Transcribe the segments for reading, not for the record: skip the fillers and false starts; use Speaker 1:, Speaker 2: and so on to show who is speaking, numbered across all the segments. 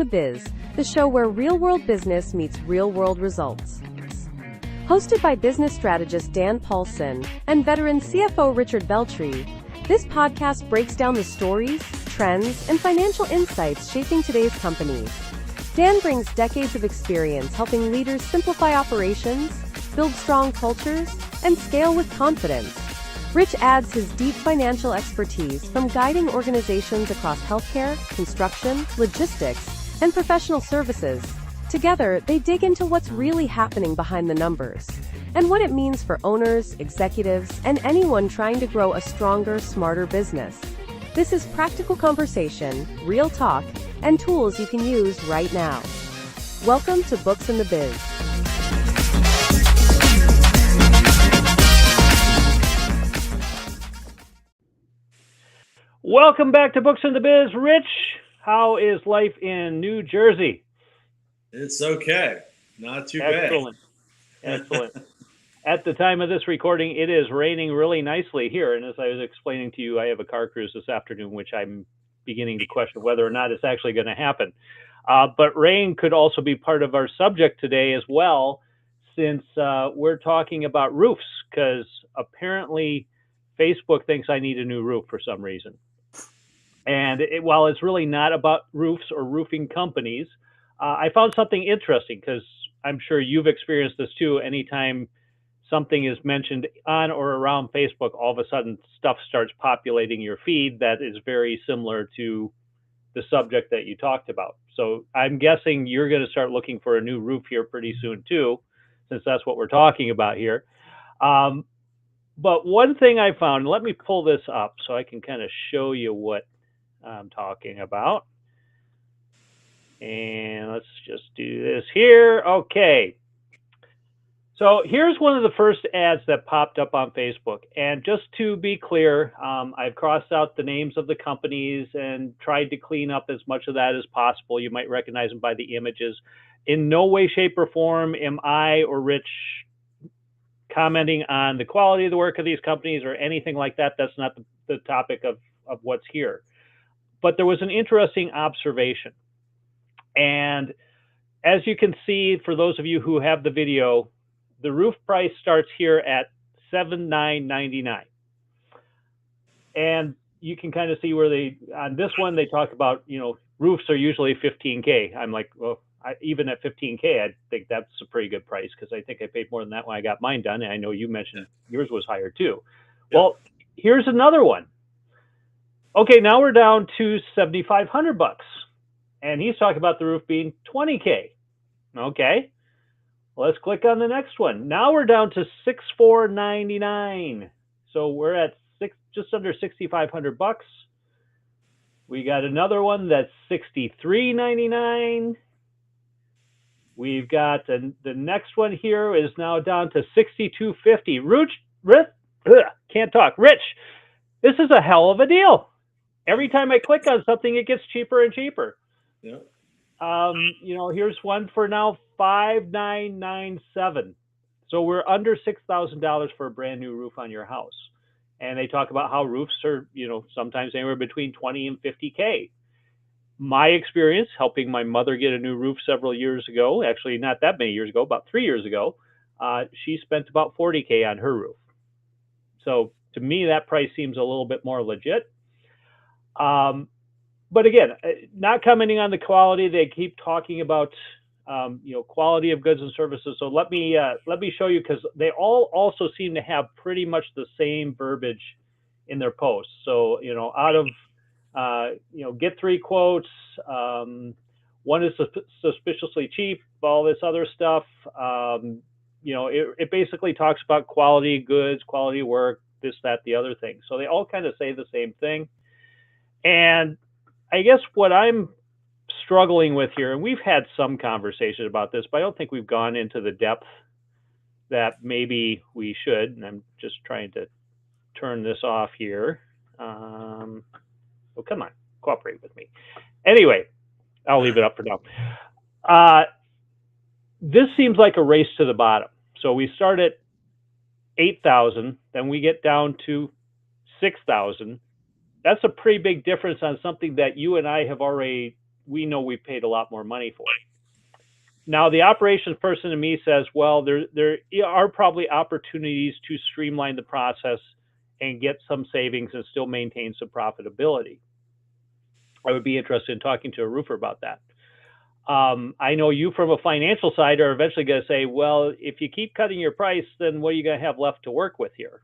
Speaker 1: the Biz, the show where real-world business meets real-world results. Hosted by business strategist Dan Paulson and veteran CFO Richard Beltry, this podcast breaks down the stories, trends, and financial insights shaping today's companies. Dan brings decades of experience helping leaders simplify operations, build strong cultures, and scale with confidence. Rich adds his deep financial expertise from guiding organizations across healthcare, construction, logistics, and professional services. Together, they dig into what's really happening behind the numbers and what it means for owners, executives, and anyone trying to grow a stronger, smarter business. This is practical conversation, real talk, and tools you can use right now. Welcome to Books in the Biz.
Speaker 2: Welcome back to Books in the Biz. Rich, how is life in New Jersey?
Speaker 3: It's okay. Not too
Speaker 2: Excellent.
Speaker 3: bad.
Speaker 2: Excellent. At the time of this recording, it is raining really nicely here. And as I was explaining to you, I have a car cruise this afternoon, which I'm beginning to question whether or not it's actually going to happen. But rain could also be part of our subject today as well, since we're talking about roofs, because apparently Facebook thinks I need a new roof for some reason. And while it's really not about roofs or roofing companies, I found something interesting, because I'm sure you've experienced this too. Anytime something is mentioned on or around Facebook, all of a sudden stuff starts populating your feed that is very similar to the subject that you talked about. So I'm guessing you're going to start looking for a new roof here pretty soon too, since that's what we're talking about here. But one thing I found, let me pull this up so I can kind of show you what I'm talking about. And let's just do this here. Okay. So here's one of the first ads that popped up on Facebook. And just to be clear, I've crossed out the names of the companies and tried to clean up as much of that as possible. You might recognize them by the images. In no way, shape, or form am I or Rich commenting on the quality of the work of these companies or anything like that. That's not the topic of what's here. But there was an interesting observation. And as you can see, for those of you who have the video, the roof price starts here at $7,999. And you can kind of see where on this one, they talk about, roofs are usually $15K. I'm like, well, even at $15K, I think that's a pretty good price, because I think I paid more than that when I got mine done. And I know you mentioned yours was higher too. Yeah. Well, here's another one. Okay, now we're down to $7,500. And he's talking about the roof being $20K. Okay, let's click on the next one. Now we're down to $6,499. So we're at just under $6,500. We got another one that's $6,399. We've got the next one here is now down to $6,250. Can't talk. Rich, this is a hell of a deal. Every time I click on something, it gets cheaper and cheaper.
Speaker 3: Yeah.
Speaker 2: Here's one for now, $5,997. So we're under $6,000 for a brand new roof on your house. And they talk about how roofs are, sometimes anywhere between 20 and 50K. My experience helping my mother get a new roof several years ago, actually not that many years ago, about 3 years ago, she spent about 40K on her roof. So to me, that price seems a little bit more legit. But again, not commenting on the quality, they keep talking about, quality of goods and services. So let me show you, because they all also seem to have pretty much the same verbiage in their posts. So, out of, get 3 quotes, one is suspiciously cheap, all this other stuff. It basically talks about quality goods, quality work, this, that, the other thing. So they all kind of say the same thing. And I guess what I'm struggling with here, and we've had some conversation about this, but I don't think we've gone into the depth that maybe we should. And I'm just trying to turn this off here. Oh, come on, cooperate with me. Anyway, I'll leave it up for now. This seems like a race to the bottom. So we start at 8,000, then we get down to 6,000. That's a pretty big difference on something that you and I have already we know we paid a lot more money for it. Now, the operations person to me says, well, there are probably opportunities to streamline the process and get some savings and still maintain some profitability. I would be interested in talking to a roofer about that. I know you from a financial side are eventually going to say, well, if you keep cutting your price, then what are you going to have left to work with here?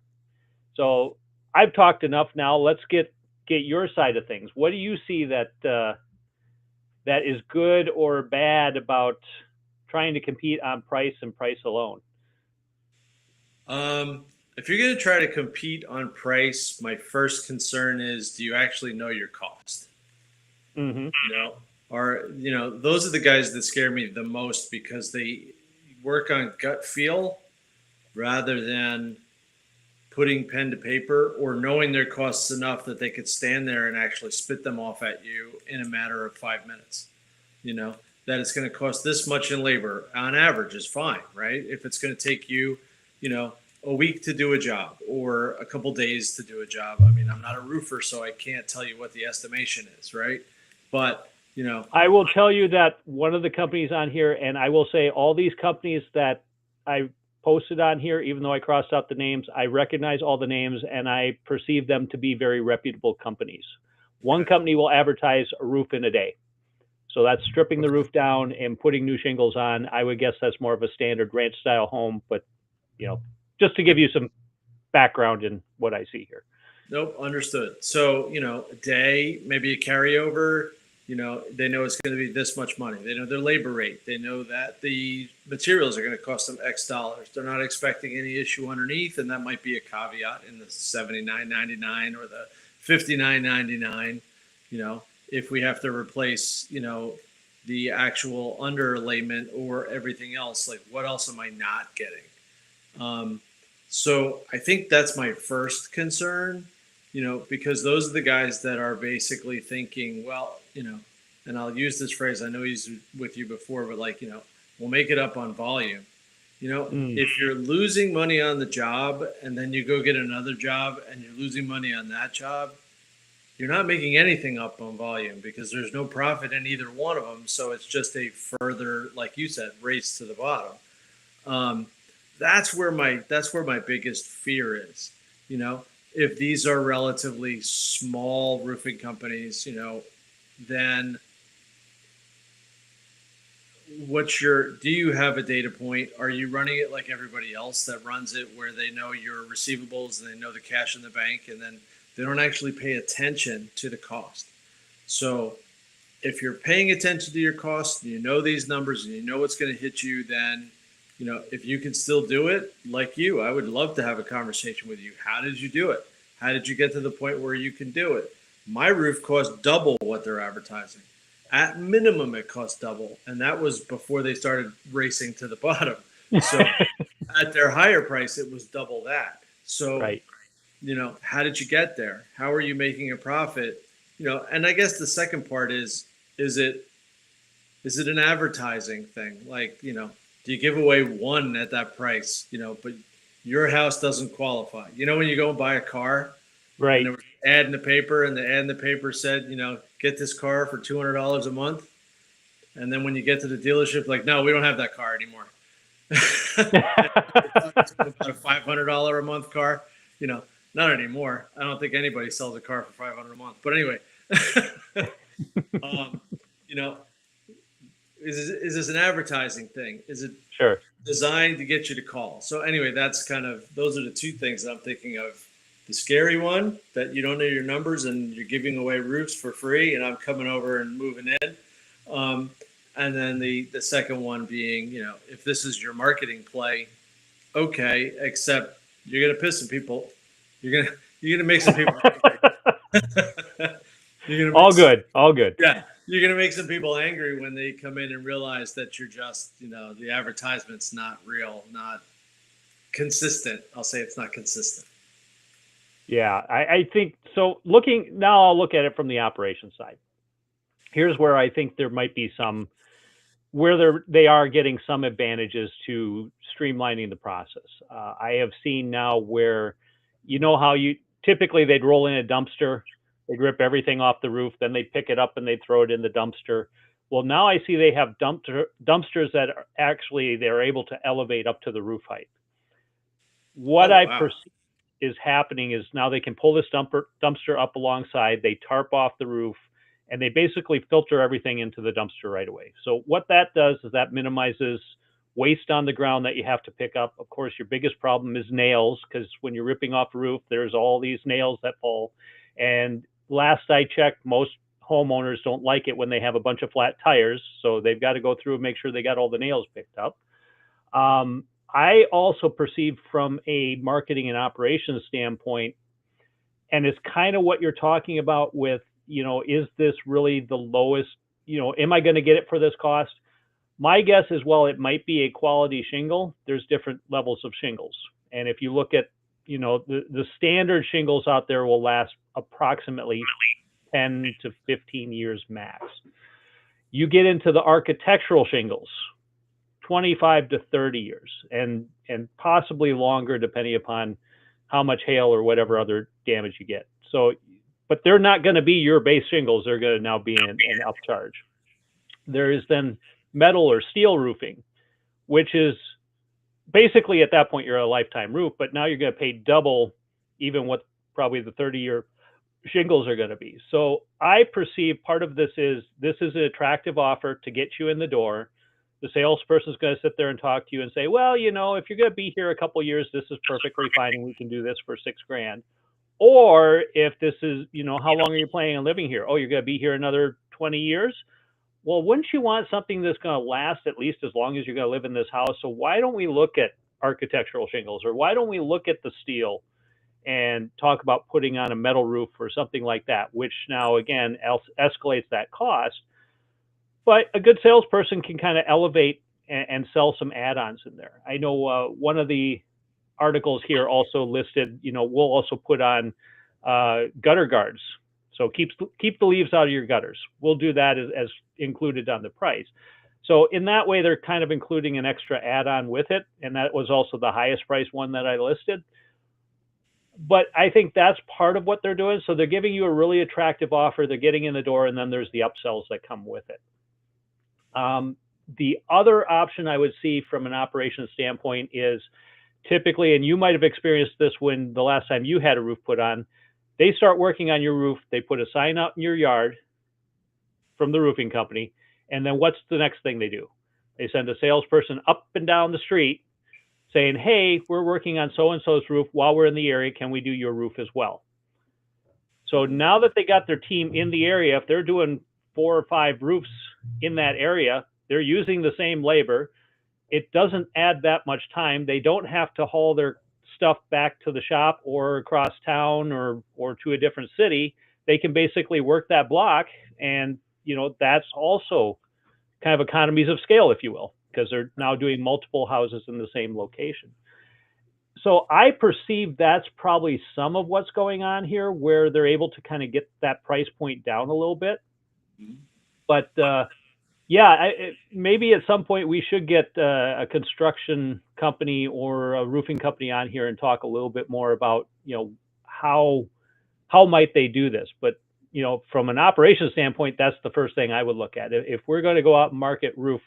Speaker 2: So I've talked enough now. Let's get your side of things. What do you see that that is good or bad about trying to compete on price and price alone?
Speaker 3: If you're going to try to compete on price, my first concern is, do you actually know your cost?
Speaker 2: Mm-hmm.
Speaker 3: Those are the guys that scare me the most because they work on gut feel rather than putting pen to paper or knowing their costs enough that they could stand there and actually spit them off at you in a matter of 5 minutes. That it's going to cost this much in labor on average is fine, right? If it's going to take you, a week to do a job or a couple days to do a job. I mean, I'm not a roofer, so I can't tell you what the estimation is, right? But,
Speaker 2: I will tell you that one of the companies on here, and I will say all these companies that I posted on here, even though I crossed out the names, I recognize all the names and I perceive them to be very reputable companies. One company will advertise a roof in a day. So that's stripping the roof down and putting new shingles on. I would guess that's more of a standard ranch style home, but just to give you some background in what I see here.
Speaker 3: Nope, understood. So, a day, maybe a carryover, they know it's going to be this much money. They know their labor rate. They know that the materials are going to cost them X dollars. They're not expecting any issue underneath, and that might be a caveat in the $79.99 or the $59.99, if we have to replace, the actual underlayment or everything else, like what else am I not getting? So I think that's my first concern, because those are the guys that are basically thinking, well, and I'll use this phrase, I know he's with you before, but we'll make it up on volume. If you're losing money on the job and then you go get another job and you're losing money on that job, you're not making anything up on volume because there's no profit in either one of them. So it's just a further, like you said, race to the bottom. That's where my biggest fear is. If these are relatively small roofing companies, then do you have a data point? Are you running it like everybody else that runs it where they know your receivables and they know the cash in the bank and then they don't actually pay attention to the cost? So if you're paying attention to your costs, and you know these numbers and you know what's going to hit you, then if you can still do it, like you, I would love to have a conversation with you. How did you do it? How did you get to the point where you can do it? My roof cost double what they're advertising. At minimum, it cost double. And that was before they started racing to the bottom. So at their higher price, it was double that. So,
Speaker 2: right.
Speaker 3: How did you get there? How are you making a profit? And I guess the second part is it an advertising thing? Like, do you give away one at that price, but your house doesn't qualify? When you go and buy a car,
Speaker 2: right?
Speaker 3: And there was an ad in the paper, and the ad in the paper said, get this car for $200 a month. And then when you get to the dealership, like, no, we don't have that car anymore. It's about a $500 a month car, not anymore. I don't think anybody sells a car for $500 a month. But anyway, is this an advertising thing? Is it
Speaker 2: sure
Speaker 3: designed to get you to call? So anyway, those are the two things that I'm thinking of. The scary one, that you don't know your numbers and you're giving away roofs for free and I'm coming over and moving in. And then the second one being, if this is your marketing play, okay, except you're going to piss some people. You're going to make some people angry. All
Speaker 2: good.
Speaker 3: Yeah. You're going to make some people angry when they come in and realize that you're just, the advertisement's not real, not consistent. I'll say it's not consistent.
Speaker 2: Yeah, I think so. I'll look at it from the operations side. Here's where I think there might be where they are getting some advantages to streamlining the process. I have seen now where, how typically they'd roll in a dumpster, they'd rip everything off the roof, then they'd pick it up and they'd throw it in the dumpster. Well, now I see they have dumpsters that are actually they're able to elevate up to the roof height. What
Speaker 3: Oh,
Speaker 2: I
Speaker 3: wow.
Speaker 2: perceive is happening is now they can pull this dumpster up alongside, they tarp off the roof, and they basically filter everything into the dumpster right away. So what that does is that minimizes waste on the ground that you have to pick up. Of course, your biggest problem is nails, because when you're ripping off a roof, there's all these nails that fall. And last I checked, most homeowners don't like it when they have a bunch of flat tires, so they've got to go through and make sure they got all the nails picked up. I also perceive from a marketing and operations standpoint, and it's kind of what you're talking about with, is this really the lowest, am I going to get it for this cost? My guess is, well, it might be a quality shingle. There's different levels of shingles. And if you look at, the standard shingles out there will last approximately 10 to 15 years max. You get into the architectural shingles, 25 to 30 years, and possibly longer depending upon how much hail or whatever other damage you get. So, but they're not going to be your base shingles. They're going to now be an upcharge. There is then metal or steel roofing, which is basically at that point you're a lifetime roof, but now you're going to pay double even what probably the 30-year shingles are going to be. So I perceive part of this is an attractive offer to get you in the door. The salesperson is going to sit there and talk to you and say, well, if you're going to be here a couple of years, this is perfectly fine, and we can do this for $6,000. Or if this is, how long are you planning on living here? Oh, you're going to be here another 20 years? Well, wouldn't you want something that's going to last at least as long as you're going to live in this house? So why don't we look at architectural shingles, or why don't we look at the steel and talk about putting on a metal roof or something like that, which now, again, escalates that cost. But a good salesperson can kind of elevate and sell some add-ons in there. I know one of the articles here also listed, we'll also put on gutter guards. So keep the leaves out of your gutters. We'll do that as included on the price. So in that way, they're kind of including an extra add-on with it. And that was also the highest price one that I listed. But I think that's part of what they're doing. So they're giving you a really attractive offer. They're getting in the door, and then there's the upsells that come with it. The other option I would see from an operations standpoint is typically, and you might have experienced this when the last time you had a roof put on, they start working on your roof. They put a sign out in your yard from the roofing company. And then what's the next thing they do? They send a salesperson up and down the street saying, hey, we're working on so-and-so's roof while we're in the area. Can we do your roof as well? So now that they got their team in the area, if they're doing 4 or 5 roofs in that area, they're using the same labor. It doesn't add that much time. They don't have to haul their stuff back to the shop or across town or to a different city. They can basically work that block, and that's also kind of economies of scale, if you will, because they're now doing multiple houses in the same location. So I perceive that's probably some of what's going on here, where they're able to kind of get that price point down a little bit. But maybe at some point we should get a construction company or a roofing company on here and talk a little bit more about, how might they do this. But, from an operations standpoint, that's the first thing I would look at. If we're going to go out and market roof,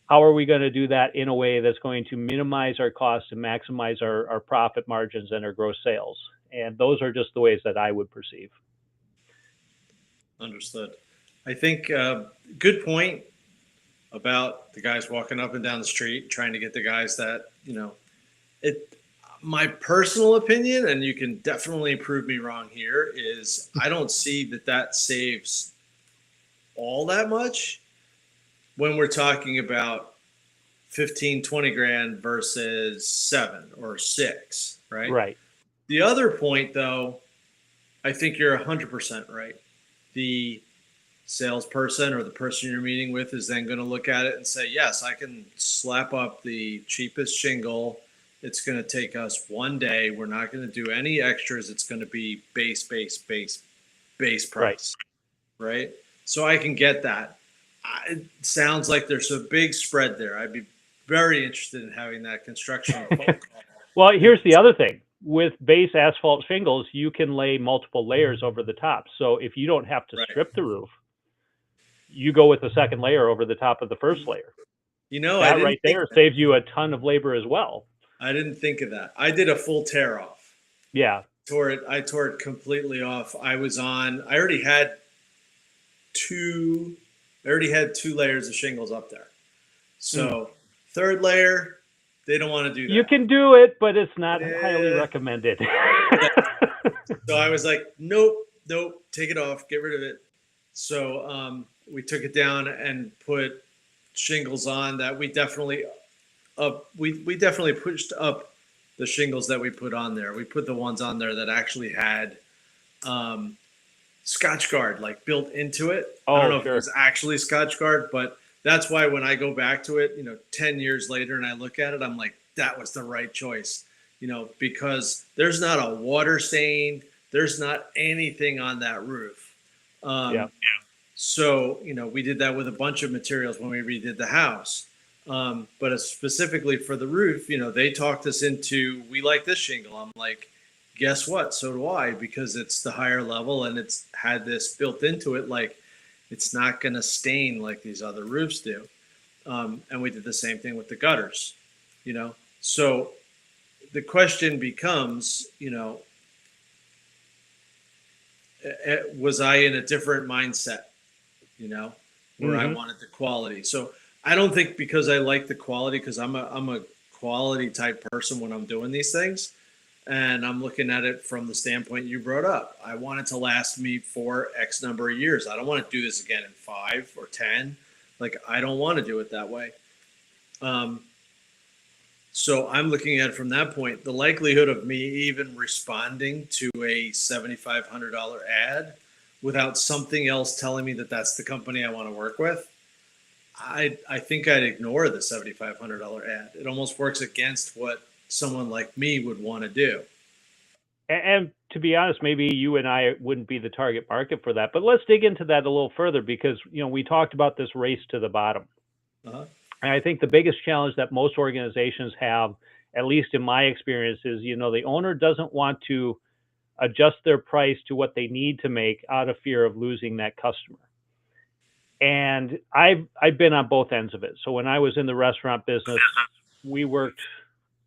Speaker 2: how are we going to do that in a way that's going to minimize our costs and maximize our profit margins and our gross sales? And those are just the ways that I would perceive.
Speaker 3: Understood. I think good point about the guys walking up and down the street trying to get the guys that, my personal opinion, and you can definitely prove me wrong here, is I don't see that saves all that much when we're talking about 15, 20 grand versus 7 or 6, right?
Speaker 2: Right.
Speaker 3: The other point, though, I think you're 100% right. The salesperson or the person you're meeting with is then going to look at it and say, yes, I can slap up the cheapest shingle. It's going to take us one day. We're not going to do any extras. It's going to be base price, right? So I can get that. It sounds like there's a big spread there. I'd be very interested in having that construction phone call.
Speaker 2: Well, here's the other thing. With base asphalt shingles, you can lay multiple layers over the top. So if you don't have to strip the roof, you go with the second layer over the top of the first layer.
Speaker 3: I
Speaker 2: That
Speaker 3: didn't
Speaker 2: right
Speaker 3: think
Speaker 2: there saves you a ton of labor as well.
Speaker 3: I didn't think of that. I did a full tear off.
Speaker 2: Yeah.
Speaker 3: I tore it completely off. I already had two layers of shingles up there. So third layer, they don't want to do that.
Speaker 2: You can do it, but it's not
Speaker 3: Yeah.
Speaker 2: highly recommended.
Speaker 3: So I was like, nope, take it off, get rid of it. So we took it down and put shingles on that we definitely pushed up the shingles that we put on there. We put the ones on there that actually had Scotchgard like built into it. I don't know if it was actually Scotchgard, but that's why when I go back to it, 10 years later and I look at it, I'm like, that was the right choice, because there's not a water stain, there's not anything on that roof. So, we did that with a bunch of materials when we redid the house. But specifically for the roof, they talked us into, we like this shingle. I'm like, guess what? So do I, because it's the higher level and it's had this built into it. Like, it's not going to stain like these other roofs do. And we did the same thing with the gutters, So the question becomes, was I in a different mindset, where I wanted the quality? So I don't think because I like the quality, because I'm a quality type person when I'm doing these things, and I'm looking at it from the standpoint you brought up. I want it to last me for X number of years. I don't want to do this again in 5 or 10. Like, I don't want to do it that way. So I'm looking at it from that point. The likelihood of me even responding to a $7,500 ad without something else telling me that that's the company I want to work with, I think I'd ignore the $7,500 ad. It almost works against what someone like me would want to do.
Speaker 2: And to be honest, maybe you and I wouldn't be the target market for that. But let's dig into that a little further, because we talked about this race to the bottom. And I think the biggest challenge that most organizations have, at least in my experience, is the owner doesn't want to adjust their price to what they need to make out of fear of losing that customer. And I've been on both ends of it. So when I was in the restaurant business, we worked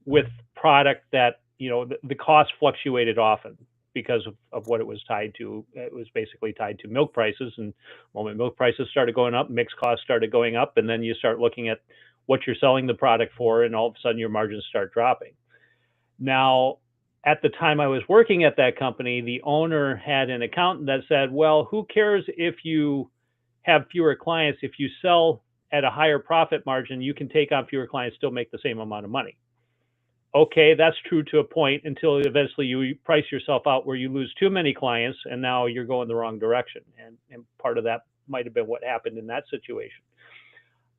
Speaker 2: with product that, the cost fluctuated often because of what it was tied to. It was basically tied to milk prices. And the moment milk prices started going up, mixed costs started going up. And then you start looking at what you're selling the product for, and all of a sudden your margins start dropping. Now, at the time I was working at that company, the owner had an accountant that said, well, who cares if you have fewer clients? If you sell at a higher profit margin, you can take on fewer clients, still make the same amount of money. Okay, that's true to a point, until eventually you price yourself out where you lose too many clients and now you're going the wrong direction. And part of that might have been what happened in that situation.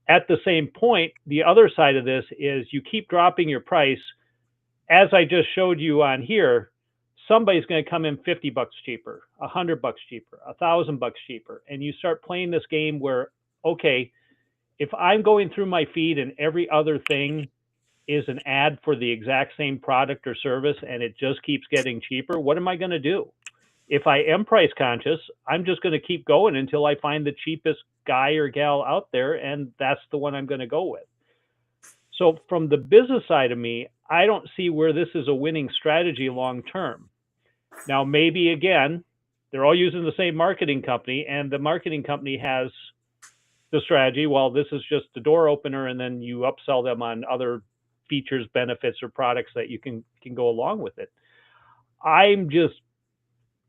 Speaker 2: At the same point, the other side of this is you keep dropping your price. As I just showed you on here, somebody's going to come in $50 cheaper, $100 cheaper, $1,000 cheaper. And you start playing this game where, okay, if I'm going through my feed and every other thing is an ad for the exact same product or service and it just keeps getting cheaper, what am I going to do? If I am price conscious, I'm just going to keep going until I find the cheapest guy or gal out there, and that's the one I'm going to go with. So from the business side of me, I don't see where this is a winning strategy long term. Now, maybe again, they're all using the same marketing company, and the marketing company has the strategy, well, this is just the door opener, and then you upsell them on other features, benefits, or products that you can go along with it. I'm just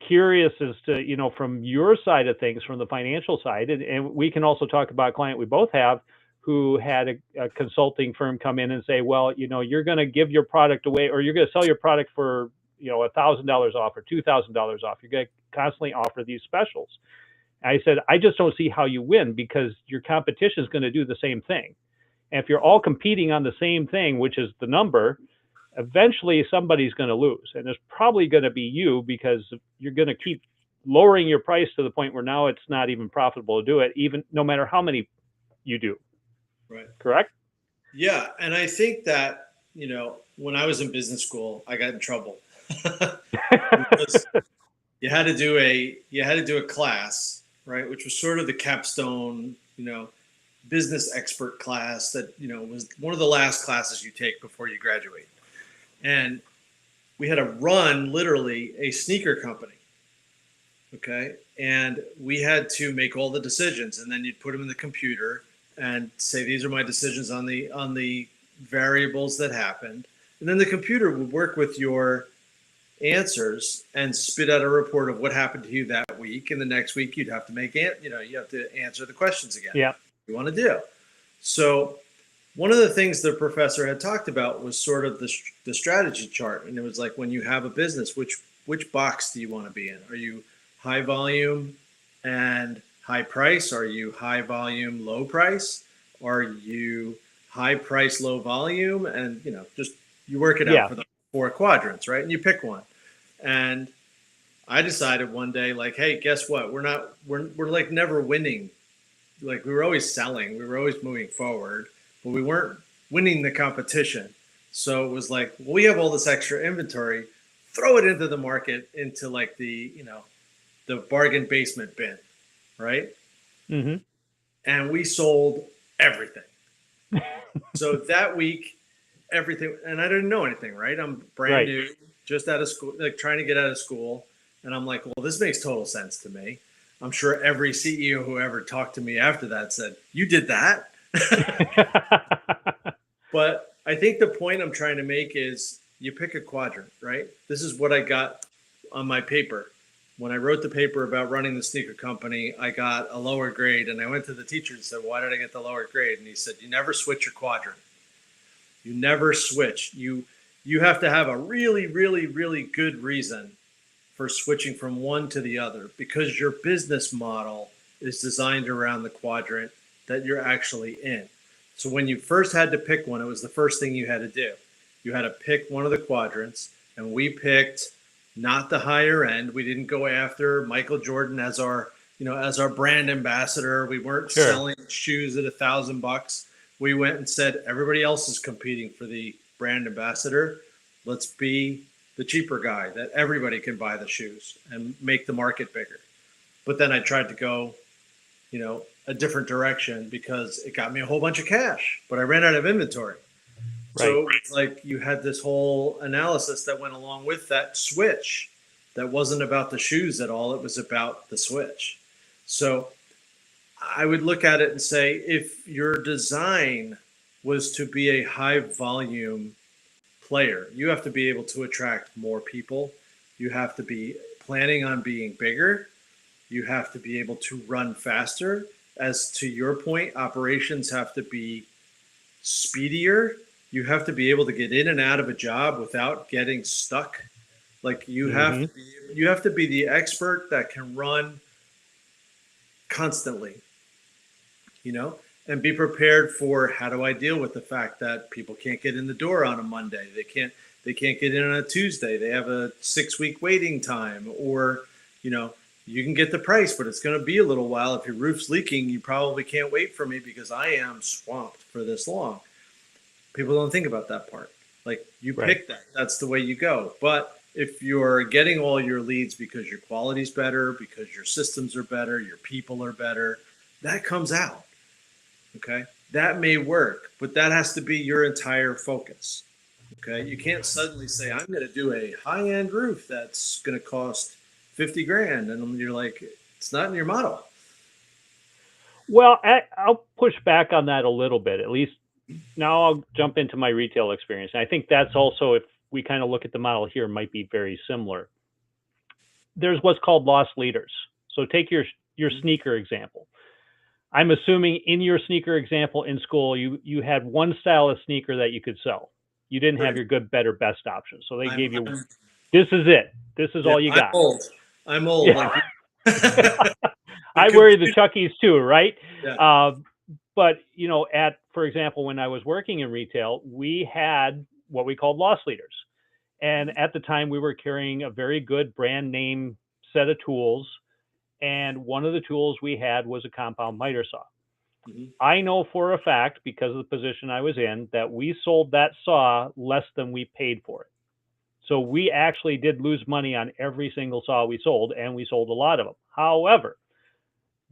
Speaker 2: curious as to, from your side of things, from the financial side, and we can also talk about a client we both have who had a consulting firm come in and say, well, you're going to give your product away, or you're going to sell your product for, $1,000 off or $2,000 off. You're going to constantly offer these specials. And I said, I just don't see how you win, because your competition is going to do the same thing. And if you're all competing on the same thing, which is the number, eventually somebody's going to lose. And it's probably going to be you, because you're going to keep lowering your price to the point where now it's not even profitable to do it, even no matter how many you do.
Speaker 3: Right.
Speaker 2: Correct?
Speaker 3: Yeah. And I think that, when I was in business school, I got in trouble. Because you had to do a class right? Which was sort of the capstone, business expert class that, was one of the last classes you take before you graduate. And we had to run literally a sneaker company. Okay. And we had to make all the decisions, and then you'd put them in the computer and say, these are my decisions on the variables that happened. And then the computer would work with your answers and spit out a report of what happened to you that week. And the next week you'd have to you have to answer the questions again.
Speaker 2: Yeah.
Speaker 3: You want to do. So one of the things the professor had talked about was sort of the strategy chart. And it was like, when you have a business, which box do you want to be in? Are you high volume and high price? Are you high volume, low price? Are you high price, low volume? And, just you work it out for the 4 quadrants, right? And you pick one. And I decided one day, like, hey, guess what? We're like never winning. Like, we were always selling. We were always moving forward, but we weren't winning the competition. So it was like, well, we have all this extra inventory, throw it into the market, into like the bargain basement bin, right?
Speaker 2: Mm-hmm.
Speaker 3: And we sold everything. So that week, everything, and I didn't know anything, right? I'm brand new, just out of school, like trying to get out of school. And I'm like, well, this makes total sense to me. I'm sure every CEO who ever talked to me after that said, you did that? But I think the point I'm trying to make is, you pick a quadrant, right? This is what I got on my paper. When I wrote the paper about running the sneaker company, I got a lower grade, and I went to the teacher and said, why did I get the lower grade? And he said, you never switch your quadrant. You never switch. You have to have a really, really, really good reason for switching from one to the other, because your business model is designed around the quadrant that you're actually in. So when you first had to pick one, it was the first thing you had to do. You had to pick one of the quadrants, and we picked not the higher end. We didn't go after Michael Jordan as our brand ambassador. We weren't selling shoes at $1,000. We went and said, everybody else is competing for the brand ambassador. Let's be the cheaper guy that everybody can buy the shoes and make the market bigger. But then I tried to go, a different direction, because it got me a whole bunch of cash, but I ran out of inventory. Right. So it's like you had this whole analysis that went along with that switch that wasn't about the shoes at all. It was about the switch. So I would look at it and say, if your design was to be a high volume player, you have to be able to attract more people. You have to be planning on being bigger. You have to be able to run faster. As to your point, operations have to be speedier. You have to be able to get in and out of a job without getting stuck. Like you have to be the expert that can run constantly, and be prepared for, how do I deal with the fact that people can't get in the door on a Monday? They can't get in on a Tuesday. They have a 6-week waiting time, or, you can get the price, but it's going to be a little while. If your roof's leaking, you probably can't wait for me because I am swamped for this long. People don't think about that part. Like, you pick that. That's the way you go. But if you're getting all your leads because your quality's better, because your systems are better, your people are better, that comes out. Okay. That may work, but that has to be your entire focus. Okay. You can't suddenly say, I'm going to do a high-end roof that's going to cost $50,000. And you're like, it's not in your model.
Speaker 2: Well, I'll push back on that a little bit. At least now I'll jump into my retail experience. And I think that's also, if we kind of look at the model here, might be very similar. There's what's called loss leaders. So take your sneaker example. I'm assuming in your sneaker example in school, you had one style of sneaker that you could sell. You didn't have your good, better, best option. So they gave you, this is it. This is all you got.
Speaker 3: I'm old.
Speaker 2: Yeah. I wear the Chuckies too, right?
Speaker 3: Yeah.
Speaker 2: But, for example, when I was working in retail, we had what we called loss leaders. And at the time, we were carrying a very good brand name set of tools. And one of the tools we had was a compound miter saw. Mm-hmm. I know for a fact, because of the position I was in, that we sold that saw less than we paid for it. So we actually did lose money on every single saw we sold, and we sold a lot of them. However,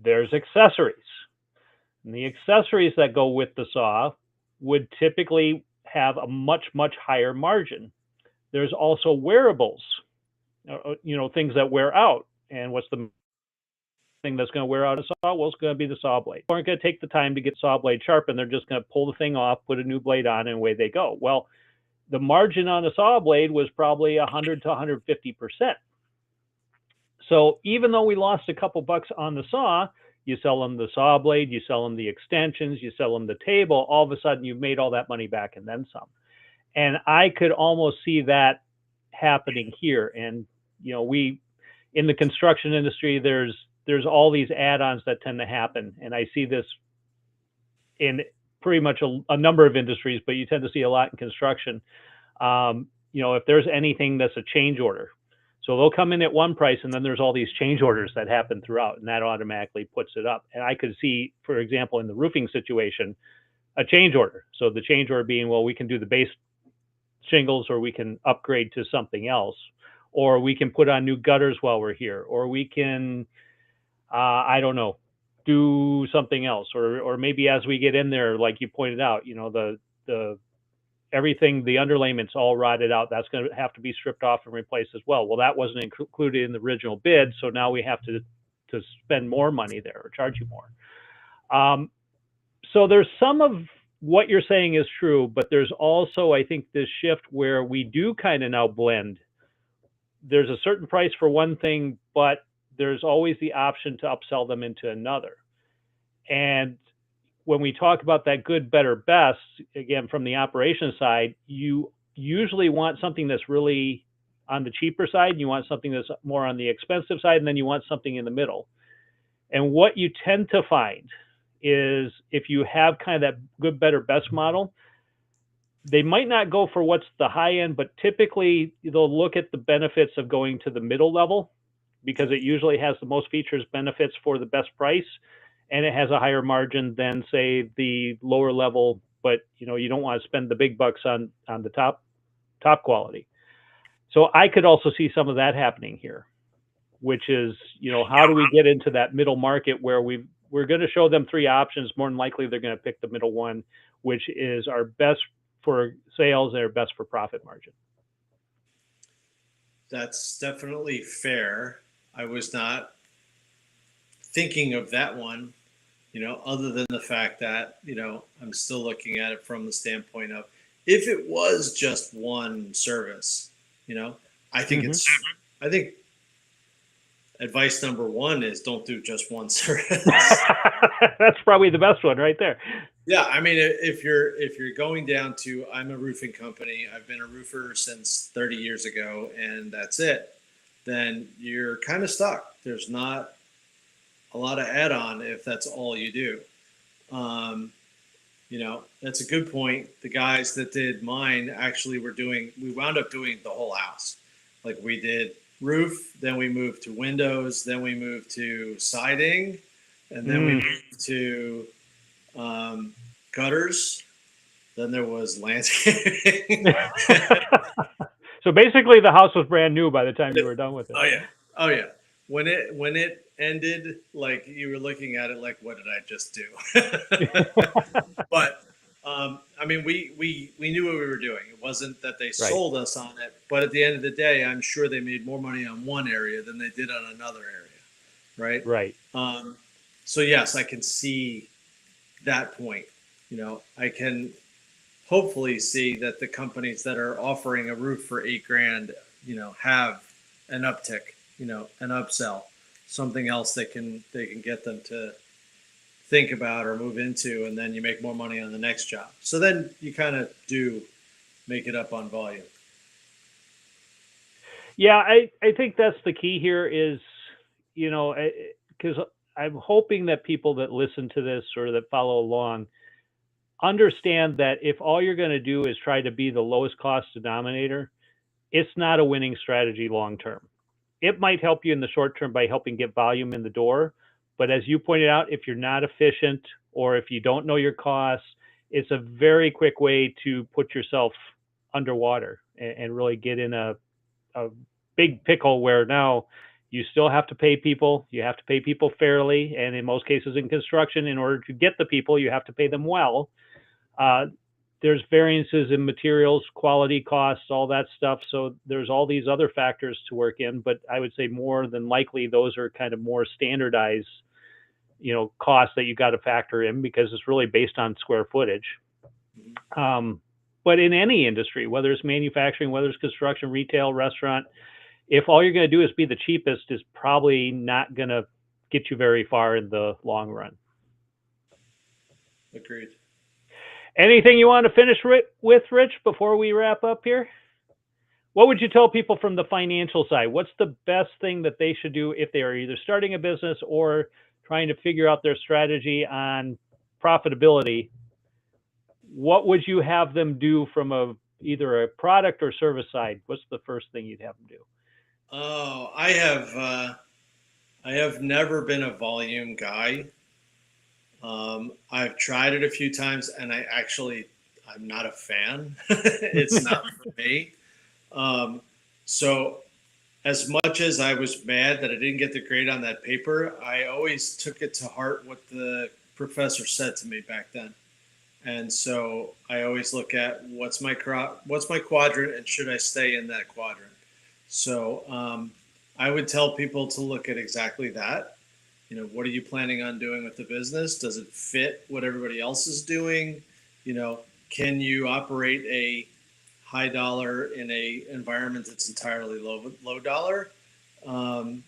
Speaker 2: There's accessories. And the accessories that go with the saw would typically have a much, much higher margin. There's also wearables, things that wear out. And what's the thing that's going to wear out a saw? Well, it's going to be the saw blade. They aren't going to take the time to get saw blade sharpened. They're just going to pull the thing off, put a new blade on, and away they go. Well, the margin on a saw blade was probably 100 to 150%. So even though we lost a couple bucks on the saw, you sell them the saw blade, you sell them the extensions, you sell them the table, all of a sudden you've made all that money back and then some. And I could almost see that happening here. And, we, in the construction industry, there's all these add-ons that tend to happen. And I see this in pretty much a number of industries, but you tend to see a lot in construction. If there's anything that's a change order, so they'll come in at one price and then there's all these change orders that happen throughout, and that automatically puts it up. And I could see, for example, in the roofing situation, a change order. So the change order being, well, we can do the base shingles, or we can upgrade to something else, or we can put on new gutters while we're here, or we can, I don't know, do something else, or maybe as we get in there, like you pointed out, the everything, the underlayment's all rotted out. That's going to have to be stripped off and replaced as well. Well, that wasn't included in the original bid, so now we have to spend more money there or charge you more. So there's some of what you're saying is true, but there's also, I think, this shift where we do kind of now blend. There's a certain price for one thing, but there's always the option to upsell them into another. And when we talk about that good, better, best, again, from the operations side, you usually want something that's really on the cheaper side. You want something that's more on the expensive side, and then you want something in the middle. And what you tend to find is if you have kind of that good, better, best model, they might not go for what's the high end, but typically they'll look at the benefits of going to the middle level, because it usually has the most features, benefits for the best price, and it has a higher margin than, say, the lower level, but you don't want to spend the big bucks on the top quality. So I could also see some of that happening here, which is, how do we get into that middle market where we're going to show them three options. More than likely, they're going to pick the middle one, which is our best for sales and our best for profit margin.
Speaker 3: That's definitely fair. I was not thinking of that one, other than the fact that, I'm still looking at it from the standpoint of, if it was just one service, I think I think advice number one is don't do just one service.
Speaker 2: That's probably the best one right there.
Speaker 3: Yeah. I mean, if you're going down to, I'm a roofing company, I've been a roofer since 30 years ago, and that's it, then you're kind of stuck. There's not a lot of add-on if that's all you do. That's a good point. The guys that did mine actually we wound up doing the whole house. Like, we did roof, then we moved to windows, then we moved to siding, and then we moved to gutters. Then there was landscaping.
Speaker 2: So basically the house was brand new by the time you were done with it.
Speaker 3: Oh yeah. When it ended, like, you were looking at it like, what did I just do? But I mean, we knew what we were doing. It wasn't that they sold us on it, but at the end of the day, I'm sure they made more money on one area than they did on another area. Right. So yes, I can see that point. I can hopefully see that the companies that are offering a roof for $8,000, have an uptick, an upsell, something else they can get them to think about or move into, and then you make more money on the next job. So then you kind of do make it up on volume.
Speaker 2: Yeah, I think that's the key here is, because I'm hoping that people that listen to this or that follow along understand that if all you're going to do is try to be the lowest cost denominator, it's not a winning strategy long term. It might help you in the short term by helping get volume in the door. But as you pointed out, if you're not efficient or if you don't know your costs, it's a very quick way to put yourself underwater and really get in a big pickle where now You still have to pay people. You have to pay people fairly. And in most cases in construction, in order to get the people, you have to pay them well. There's variances in materials, quality, costs, all that stuff. So there's all these other factors to work in. But I would say more than likely, those are kind of more standardized, costs that you got to factor in because it's really based on square footage. But in any industry, whether it's manufacturing, whether it's construction, retail, restaurant, if all you're going to do is be the cheapest, is probably not going to get you very far in the long run.
Speaker 3: Agreed.
Speaker 2: Anything you want to finish with, Rich, before we wrap up here? What would you tell people from the financial side? What's the best thing that they should do if they are either starting a business or trying to figure out their strategy on profitability? What would you have them do from either a product or service side? What's the first thing you'd have them do?
Speaker 3: Oh, I have never been a volume guy. I've tried it a few times, and I'm not a fan. It's not for me. So as much as I was mad that I didn't get the grade on that paper, I always took it to heart what the professor said to me back then. And so I always look at what's my quadrant, and should I stay in that quadrant? So I would tell people to look at exactly that. What are you planning on doing with the business? Does it fit what everybody else is doing? Can you operate a high dollar in a environment that's entirely low dollar? And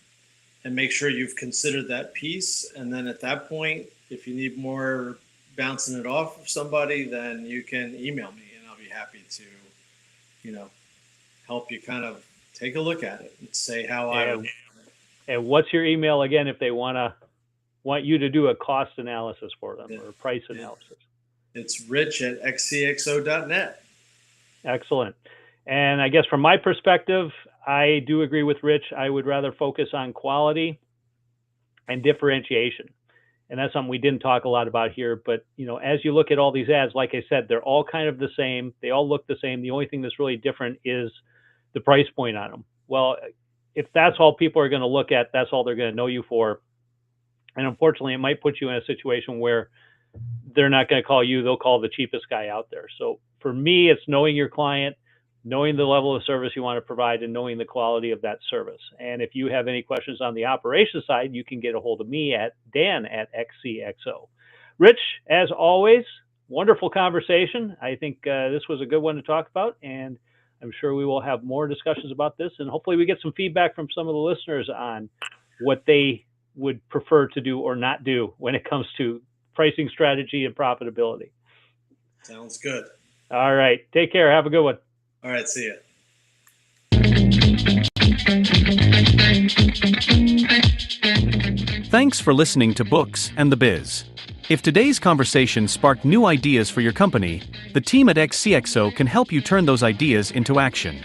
Speaker 3: make sure you've considered that piece. And then at that point, if you need more bouncing it off of somebody, then you can email me and I'll be happy to, help you kind of take a look at it and say how
Speaker 2: And what's your email again if they want you to do a cost analysis for them or a price analysis?
Speaker 3: It's rich@xcxo.net.
Speaker 2: Excellent. And I guess from my perspective, I do agree with Rich. I would rather focus on quality and differentiation. And that's something we didn't talk a lot about here. But, as you look at all these ads, like I said, they're all kind of the same. They all look the same. The only thing that's really different is the price point on them. Well, if that's all people are going to look at, that's all they're going to know you for. And unfortunately, it might put you in a situation where they're not going to call you. They'll call the cheapest guy out there. So for me, it's knowing your client, knowing the level of service you want to provide, and knowing the quality of that service. And if you have any questions on the operations side, you can get a hold of me at Dan@XCXO. Rich, as always, wonderful conversation. I think this was a good one to talk about, and I'm sure we will have more discussions about this, and hopefully we get some feedback from some of the listeners on what they would prefer to do or not do when it comes to pricing strategy and profitability.
Speaker 3: Sounds good.
Speaker 2: All right. Take care. Have a good one.
Speaker 3: All right. See ya.
Speaker 4: Thanks for listening to Books and the Biz. If today's conversation sparked new ideas for your company, the team at XCXO can help you turn those ideas into action.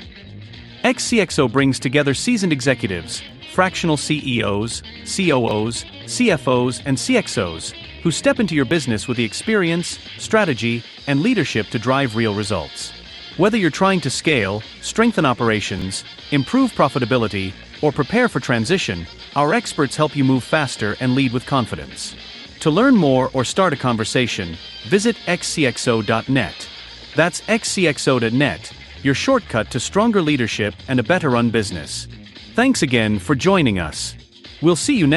Speaker 4: XCXO brings together seasoned executives, fractional CEOs, COOs, CFOs, and CXOs who step into your business with the experience, strategy, and leadership to drive real results. Whether you're trying to scale, strengthen operations, improve profitability, or prepare for transition, our experts help you move faster and lead with confidence. To learn more or start a conversation, visit xcxo.net. That's xcxo.net, your shortcut to stronger leadership and a better run business. Thanks again for joining us. We'll see you next